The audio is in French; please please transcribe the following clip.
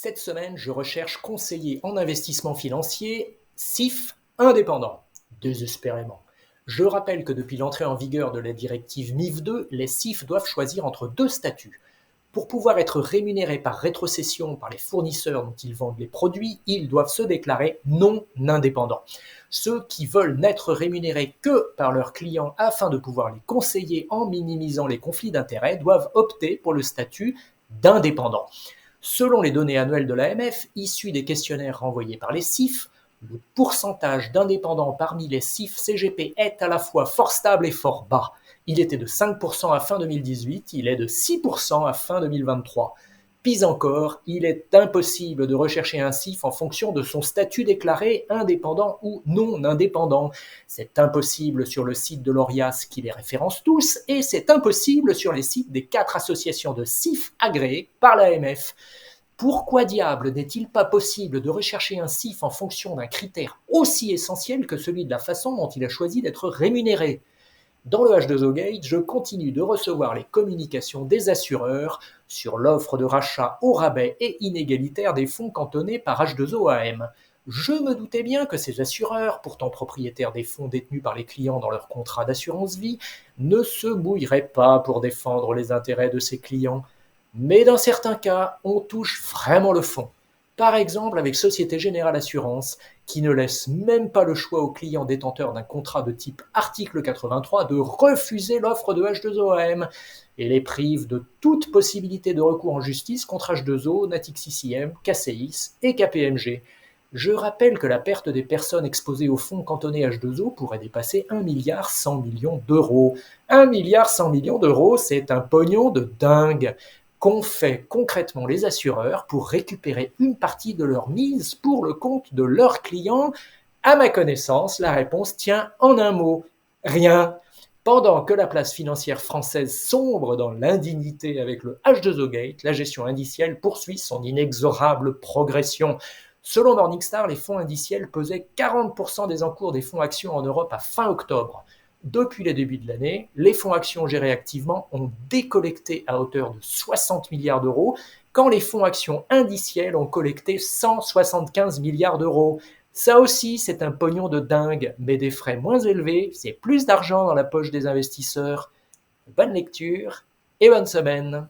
Cette semaine, je recherche conseiller en investissement financier, SIF indépendant. Désespérément. Je rappelle que depuis l'entrée en vigueur de la directive MIF 2, les SIF doivent choisir entre deux statuts. Pour pouvoir être rémunérés par rétrocession par les fournisseurs dont ils vendent les produits, ils doivent se déclarer non indépendants. Ceux qui veulent n'être rémunérés que par leurs clients afin de pouvoir les conseiller en minimisant les conflits d'intérêts doivent opter pour le statut d'indépendant. Selon les données annuelles de l'AMF, issues des questionnaires renvoyés par les SIF, le pourcentage d'indépendants parmi les SIF CGP est à la fois fort stable et fort bas. Il était de 5% à fin 2018, il est de 6% à fin 2023. Pis encore, il est impossible de rechercher un SIF en fonction de son statut déclaré indépendant ou non indépendant. C'est impossible sur le site de l'ORIAS qui les référence tous, et c'est impossible sur les sites des 4 associations de SIF agréées par l'AMF. Pourquoi diable n'est-il pas possible de rechercher un SIF en fonction d'un critère aussi essentiel que celui de la façon dont il a choisi d'être rémunéré ? Dans le H2O Gate, je continue de recevoir les communications des assureurs sur l'offre de rachat au rabais et inégalitaire des fonds cantonnés par H2OAM. Je me doutais bien que ces assureurs, pourtant propriétaires des fonds détenus par les clients dans leur contrat d'assurance vie, ne se mouilleraient pas pour défendre les intérêts de ces clients. Mais dans certains cas, on touche vraiment le fond. Par exemple avec Société Générale Assurance, qui ne laisse même pas le choix aux clients détenteurs d'un contrat de type article 83 de refuser l'offre de H2OAM et les prive de toute possibilité de recours en justice contre H2O, Natixis-IM, KCIS et KPMG. Je rappelle que la perte des personnes exposées au fonds cantonné H2O pourrait dépasser 1,1 milliard d'euros. 1,1 milliard d'euros, c'est un pognon de dingue. Qu'ont fait concrètement les assureurs pour récupérer une partie de leur mise pour le compte de leurs clients ? À ma connaissance, la réponse tient en un mot : rien. Pendant que la place financière française sombre dans l'indignité avec le H2O Gate, la gestion indicielle poursuit son inexorable progression. Selon Morningstar, les fonds indiciels pesaient 40% des encours des fonds actions en Europe à fin octobre. Depuis les débuts de l'année, les fonds actions gérés activement ont décollecté à hauteur de 60 milliards d'euros, quand les fonds actions indiciels ont collecté 175 milliards d'euros. Ça aussi, c'est un pognon de dingue, mais des frais moins élevés, c'est plus d'argent dans la poche des investisseurs. Bonne lecture et bonne semaine.